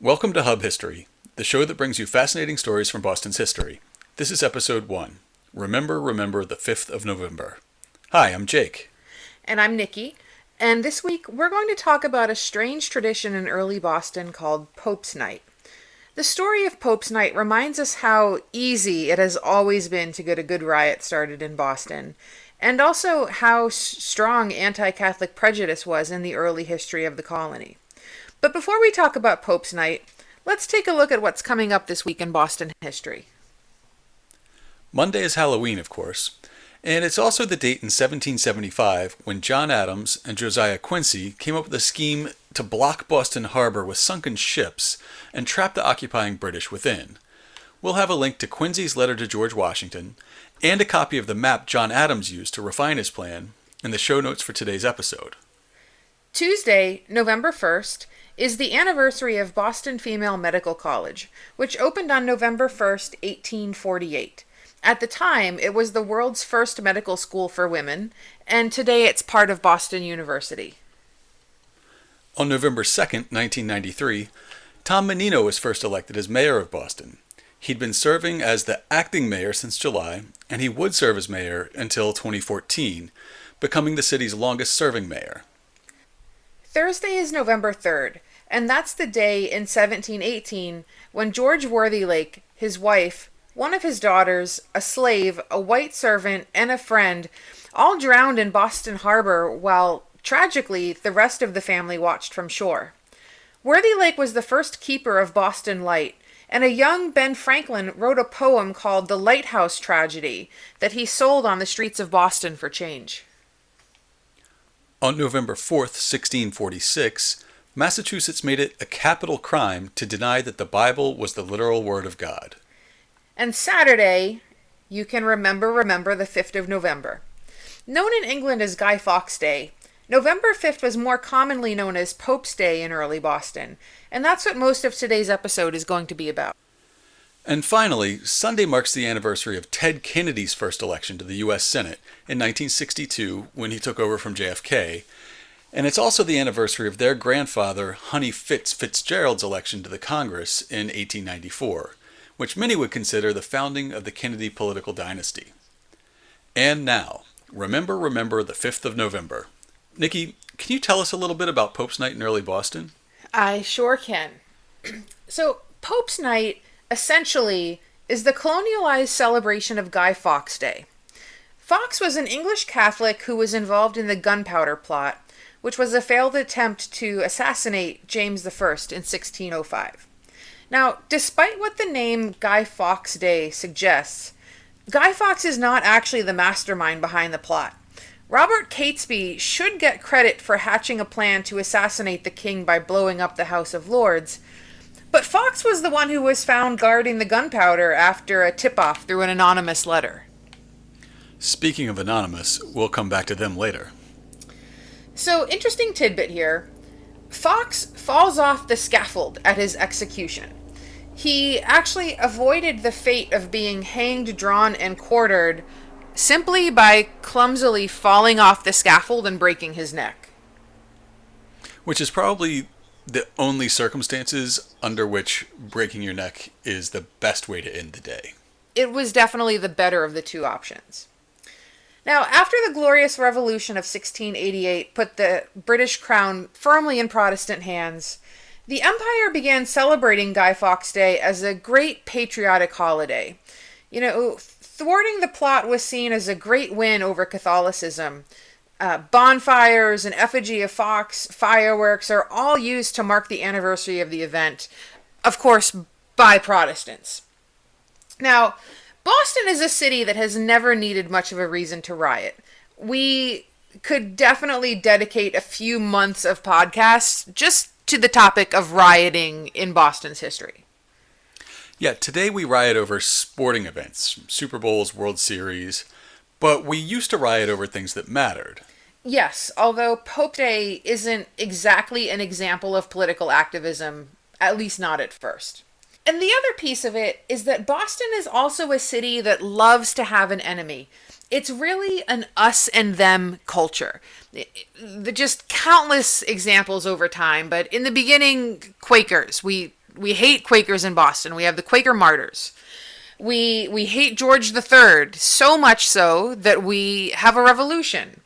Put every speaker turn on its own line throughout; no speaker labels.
Welcome to Hub History, the show that brings you fascinating stories from Boston's history. This is episode 1. Remember the 5th of November. Hi, I'm Jake.
And I'm Nikki. And this week we're going to talk about a strange tradition in early Boston called Pope's Night. The story of Pope's Night reminds us how easy it has always been to get a good riot started in Boston, and also how strong anti-Catholic prejudice was in the early history of the colony. But before we talk about Pope's Night, let's take a look at what's coming up this week in Boston history.
Monday is Halloween, of course, and it's also the date in 1775 when John Adams and Josiah Quincy came up with a scheme to block Boston Harbor with sunken ships and trap the occupying British within. We'll have a link to Quincy's letter to George Washington and a copy of the map John Adams used to refine his plan in the show notes for today's episode.
Tuesday, November 1st, is the anniversary of Boston Female Medical College, which opened on November 1st, 1848. At the time, it was the world's first medical school for women, and today it's part of Boston University.
On November 2nd, 1993, Tom Menino was first elected as mayor of Boston. He'd been serving as the acting mayor since July, and he would serve as mayor until 2014, becoming the city's longest-serving mayor.
Thursday is November 3rd, and that's the day in 1718 when George Worthylake, his wife, one of his daughters, a slave, a white servant, and a friend all drowned in Boston Harbor while, tragically, the rest of the family watched from shore. Worthylake was the first keeper of Boston Light, and a young Ben Franklin wrote a poem called The Lighthouse Tragedy that he sold on the streets of Boston for change.
On November 4th, 1646, Massachusetts made it a capital crime to deny that the Bible was the literal word of God.
And Saturday, you can remember the 5th of November. Known in England as Guy Fawkes Day, November 5th was more commonly known as Pope's Day in early Boston, and that's what most of today's episode is going to be about.
And finally, Sunday marks the anniversary of Ted Kennedy's first election to the U.S. Senate in 1962 when he took over from JFK, and it's also the anniversary of their grandfather, Honey Fitzgerald's election to the Congress in 1894, which many would consider the founding of the Kennedy political dynasty. And now, remember the 5th of November. Nikki, can you tell us a little bit about Pope's Night in early Boston?
I sure can. So, Pope's Night, essentially, is the colonialized celebration of Guy Fawkes Day. Fawkes was an English Catholic who was involved in the Gunpowder Plot, which was a failed attempt to assassinate James I in 1605. Now, despite what the name Guy Fawkes Day suggests, Guy Fawkes is not actually the mastermind behind the plot. Robert Catesby should get credit for hatching a plan to assassinate the king by blowing up the House of Lords, but Fawkes was the one who was found guarding the gunpowder after a tip-off through an anonymous letter.
Speaking of anonymous, we'll come back to them later.
So, interesting tidbit here. Fawkes falls off the scaffold at his execution. He actually avoided the fate of being hanged, drawn, and quartered simply by clumsily falling off the scaffold and breaking his neck.
Which is probably the only circumstances under which breaking your neck is the best way to end the day.
It was definitely the better of the two options. Now, after the Glorious Revolution of 1688 put the British crown firmly in Protestant hands, the Empire began celebrating Guy Fawkes Day as a great patriotic holiday. Thwarting the plot was seen as a great win over Catholicism. Bonfires, an effigy of Fawkes, fireworks are all used to mark the anniversary of the event, of course, by Protestants. Now, Boston is a city that has never needed much of a reason to riot. We could definitely dedicate a few months of podcasts just to the topic of rioting in Boston's history.
Yeah, today we riot over sporting events, Super Bowls, World Series, but we used to riot over things that mattered.
Yes, although Pope Day isn't exactly an example of political activism, at least not at first. And the other piece of it is that Boston is also a city that loves to have an enemy. It's really an us and them culture. Just countless examples over time, but in the beginning, Quakers. We we hate Quakers in Boston. We have the Quaker martyrs. We hate George III, so much so that we have a revolution.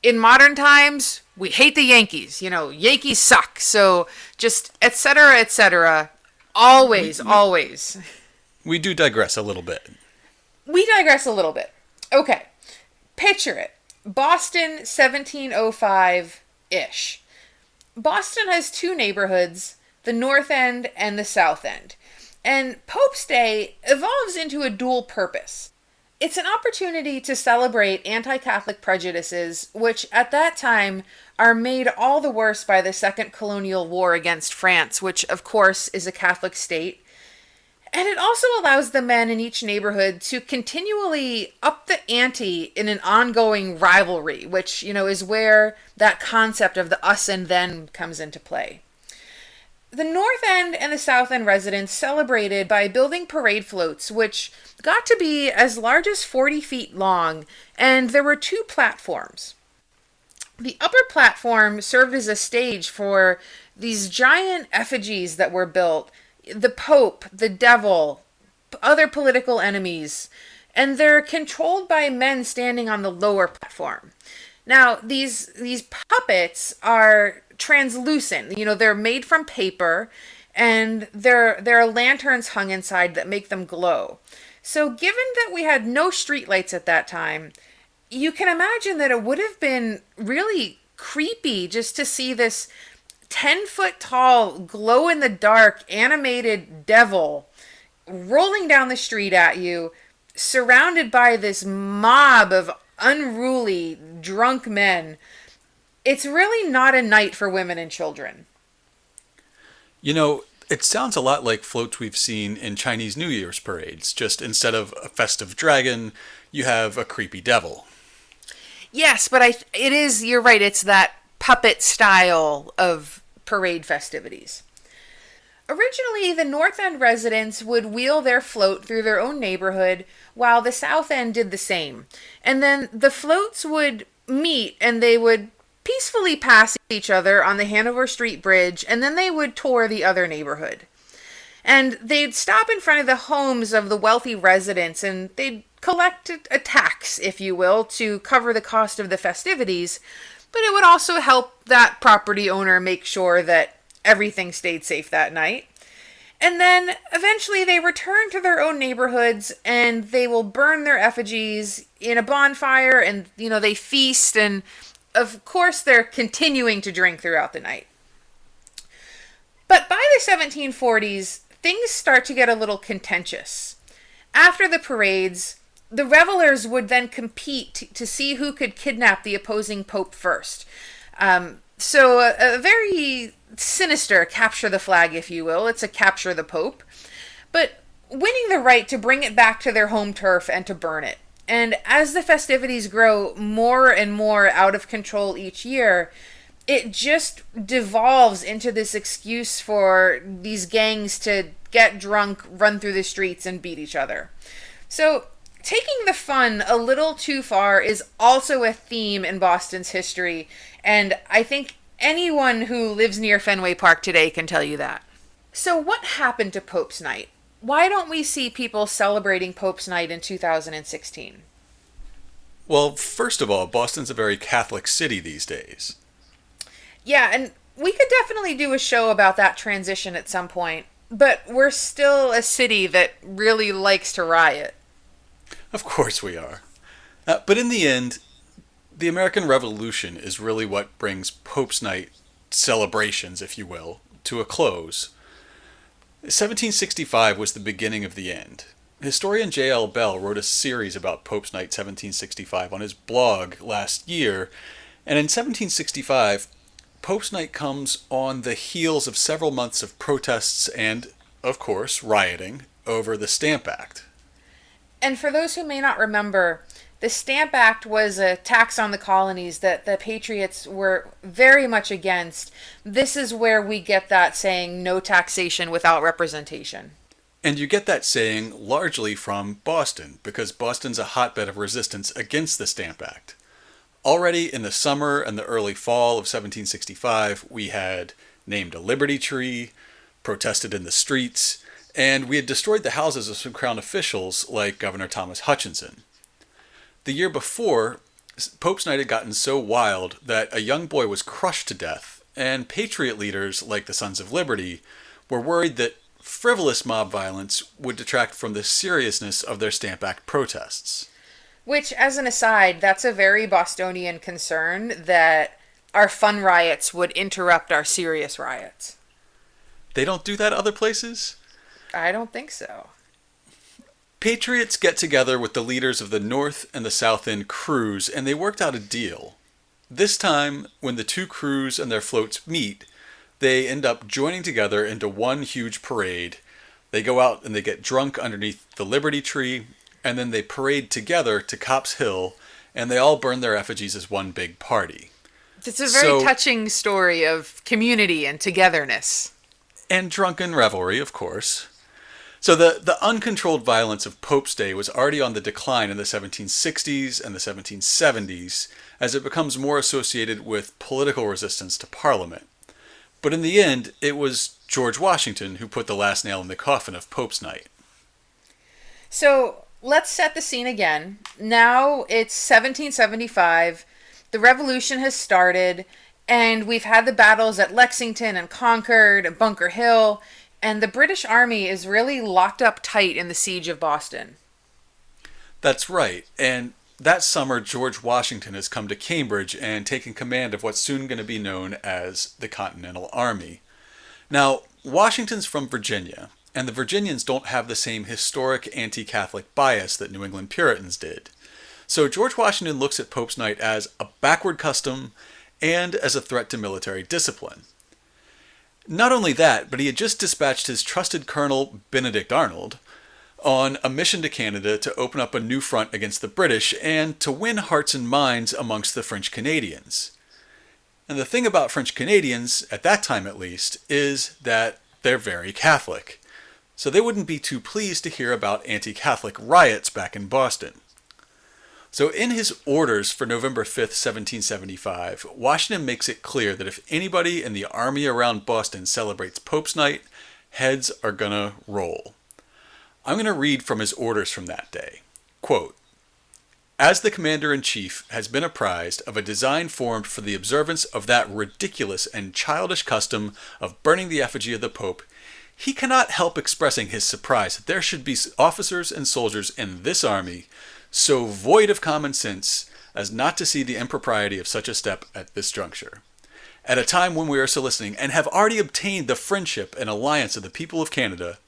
In modern times, we hate the Yankees. Yankees suck. So just et cetera, et cetera. Always, always.
We do digress a little bit.
We digress a little bit. Okay. Picture it. Boston, 1705-ish. Boston has two neighborhoods, the North End and the South End. And Pope's Day evolves into a dual purpose. It's an opportunity to celebrate anti-Catholic prejudices, which at that time are made all the worse by the Second Colonial War against France, which of course is a Catholic state. And it also allows the men in each neighborhood to continually up the ante in an ongoing rivalry, which, is where that concept of the us and them comes into play. The North End and the South End residents celebrated by building parade floats, which got to be as large as 40 feet long, and there were two platforms. The upper platform served as a stage for these giant effigies that were built, the Pope, the Devil, other political enemies, and they're controlled by men standing on the lower platform. Now, these puppets are translucent. They're made from paper, and there are lanterns hung inside that make them glow. So given that we had no streetlights at that time, you can imagine that it would have been really creepy just to see this 10-foot tall, glow-in-the-dark animated devil rolling down the street at you, surrounded by this mob of unruly, drunk men. It's really not a night for women and children.
It sounds a lot like floats we've seen in Chinese New Year's parades. Just instead of a festive dragon, you have a creepy devil.
Yes, but you're right, it's that puppet style of parade festivities. Originally, the North End residents would wheel their float through their own neighborhood, while the South End did the same. And then the floats would meet, and they would peacefully pass each other on the Hanover Street Bridge, and then they would tour the other neighborhood. And they'd stop in front of the homes of the wealthy residents, and they'd collect a tax, if you will, to cover the cost of the festivities, but it would also help that property owner make sure that everything stayed safe that night. And then eventually they return to their own neighborhoods, and they will burn their effigies in a bonfire, and they feast, and of course they're continuing to drink throughout the night. But by the 1740s, things start to get a little contentious. After the parades, the revelers would then compete to see who could kidnap the opposing pope first. So a very sinister capture the flag, if you will. It's a capture the pope. But winning the right to bring it back to their home turf and to burn it. And as the festivities grow more and more out of control each year, it just devolves into this excuse for these gangs to get drunk, run through the streets, and beat each other. So taking the fun a little too far is also a theme in Boston's history, and I think anyone who lives near Fenway Park today can tell you that. So what happened to Pope's Night? Why don't we see people celebrating Pope's Night in 2016?
Well, first of all, Boston's a very Catholic city these days.
Yeah, and we could definitely do a show about that transition at some point, but we're still a city that really likes to riot.
Of course we are. But in the end, the American Revolution is really what brings Pope's Night celebrations, if you will, to a close. 1765 was the beginning of the end. Historian J.L. Bell wrote a series about Pope's Night 1765 on his blog last year, and in 1765, Pope's Night comes on the heels of several months of protests and, of course, rioting over the Stamp Act.
And for those who may not remember, the Stamp Act was a tax on the colonies that the Patriots were very much against. This is where we get that saying, no taxation without representation.
And you get that saying largely from Boston, because Boston's a hotbed of resistance against the Stamp Act. Already in the summer and the early fall of 1765, we had named a Liberty Tree, protested in the streets, and we had destroyed the houses of some Crown officials like Governor Thomas Hutchinson. The year before, Pope's Night had gotten so wild that a young boy was crushed to death, and patriot leaders like the Sons of Liberty were worried that frivolous mob violence would detract from the seriousness of their Stamp Act protests.
Which, as an aside, that's a very Bostonian concern, that our fun riots would interrupt our serious riots.
They don't do that other places?
I don't think so.
Patriots get together with the leaders of the North and the South End crews, and they worked out a deal. This time, when the two crews and their floats meet, they end up joining together into one huge parade. They go out and they get drunk underneath the Liberty Tree, and then they parade together to Copp's Hill, and they all burn their effigies as one big party.
It's a very touching story of community and togetherness.
And drunken revelry, of course. So the uncontrolled violence of Pope's Day was already on the decline in the 1760s and the 1770s, as it becomes more associated with political resistance to Parliament. But in the end, it was George Washington who put the last nail in the coffin of Pope's Night.
So let's set the scene again. Now it's 1775, the Revolution has started, and we've had the battles at Lexington and Concord and Bunker Hill, and the British Army is really locked up tight in the siege of Boston.
That's right, and that summer George Washington has come to Cambridge and taken command of what's soon going to be known as the Continental Army. Now, Washington's from Virginia, and the Virginians don't have the same historic anti-Catholic bias that New England Puritans did. So George Washington looks at Pope's Night as a backward custom and as a threat to military discipline. Not only that, but he had just dispatched his trusted Colonel Benedict Arnold on a mission to Canada to open up a new front against the British and to win hearts and minds amongst the French Canadians. And the thing about French Canadians, at that time at least, is that they're very Catholic. So they wouldn't be too pleased to hear about anti-Catholic riots back in Boston. So in his orders for November 5th, 1775, Washington makes it clear that if anybody in the army around Boston celebrates Pope's Night, heads are gonna roll. I'm going to read from his orders from that day. Quote, "As the Commander-in-Chief has been apprised of a design formed for the observance of that ridiculous and childish custom of burning the effigy of the Pope, he cannot help expressing his surprise that there should be officers and soldiers in this army so void of common sense as not to see the impropriety of such a step at this juncture. At a time when we are soliciting and have already obtained the friendship and alliance of the people of Canada,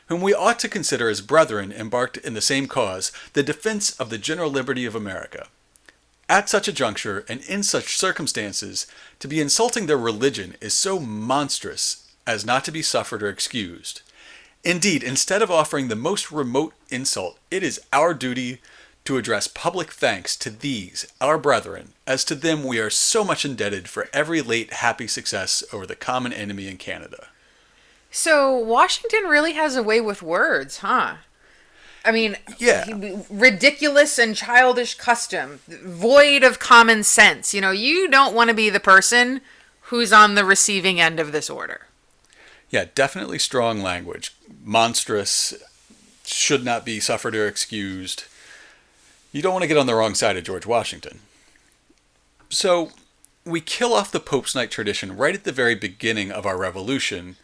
whom we ought to consider as brethren embarked in the same cause, the defense of the general liberty of America. At such a juncture, and in such circumstances, to be insulting their religion is so monstrous as not to be suffered or excused. Indeed, instead of offering the most remote insult, it is our duty to address public thanks to these, our brethren, as to them we are so much indebted for every late happy success over the common enemy in Canada."
So Washington really has a way with words, huh? I mean,
yeah.
Ridiculous and childish custom, void of common sense. You know, you don't want to be the person who's on the receiving end of this order.
Yeah, definitely strong language. Monstrous, should not be suffered or excused. You don't want to get on the wrong side of George Washington. So, we kill off the Pope's Night tradition right at the very beginning of our revolution.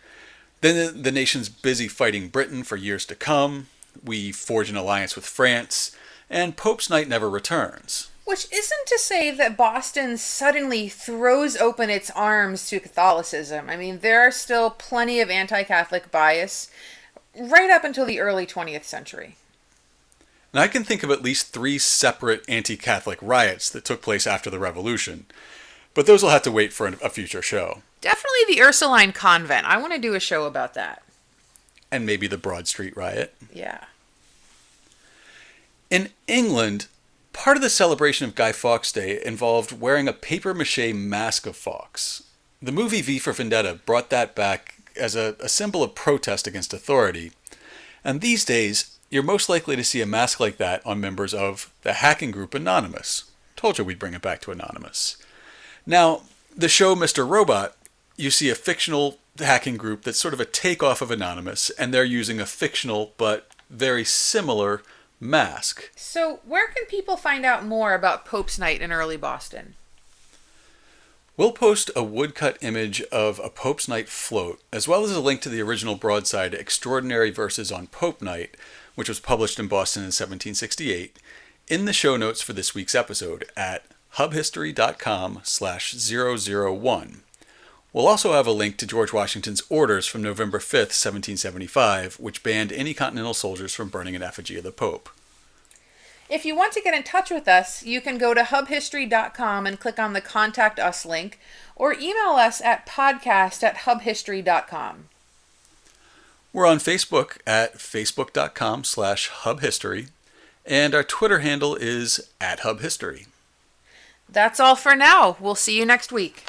Then the nation's busy fighting Britain for years to come. We forge an alliance with France, and Pope's Night never returns.
Which isn't to say that Boston suddenly throws open its arms to Catholicism. I mean, there are still plenty of anti-Catholic bias right up until the early 20th century.
And I can think of at least 3 separate anti-Catholic riots that took place after the Revolution. But those will have to wait for a future show.
Definitely the Ursuline Convent. I want to do a show about that.
And maybe the Broad Street riot.
Yeah.
In England, part of the celebration of Guy Fawkes Day involved wearing a papier-mâché mask of Fawkes. The movie V for Vendetta brought that back as a symbol of protest against authority. And these days, you're most likely to see a mask like that on members of the hacking group Anonymous. Told you we'd bring it back to Anonymous. Now, the show Mr. Robot, you see a fictional hacking group that's sort of a takeoff of Anonymous, and they're using a fictional but very similar mask.
So, where can people find out more about Pope's Night in early Boston?
We'll post a woodcut image of a Pope's Night float, as well as a link to the original broadside Extraordinary Verses on Pope Night, which was published in Boston in 1768, in the show notes for this week's episode at hubhistory.com/001. We'll also have a link to George Washington's orders from November 5th, 1775, which banned any Continental soldiers from burning an effigy of the Pope.
If you want to get in touch with us, you can go to hubhistory.com and click on the Contact Us link, or email us at podcast@hubhistory.com.
We're on Facebook at facebook.com/hubhistory, and our Twitter handle is @hubhistory.
That's all for now. We'll see you next week.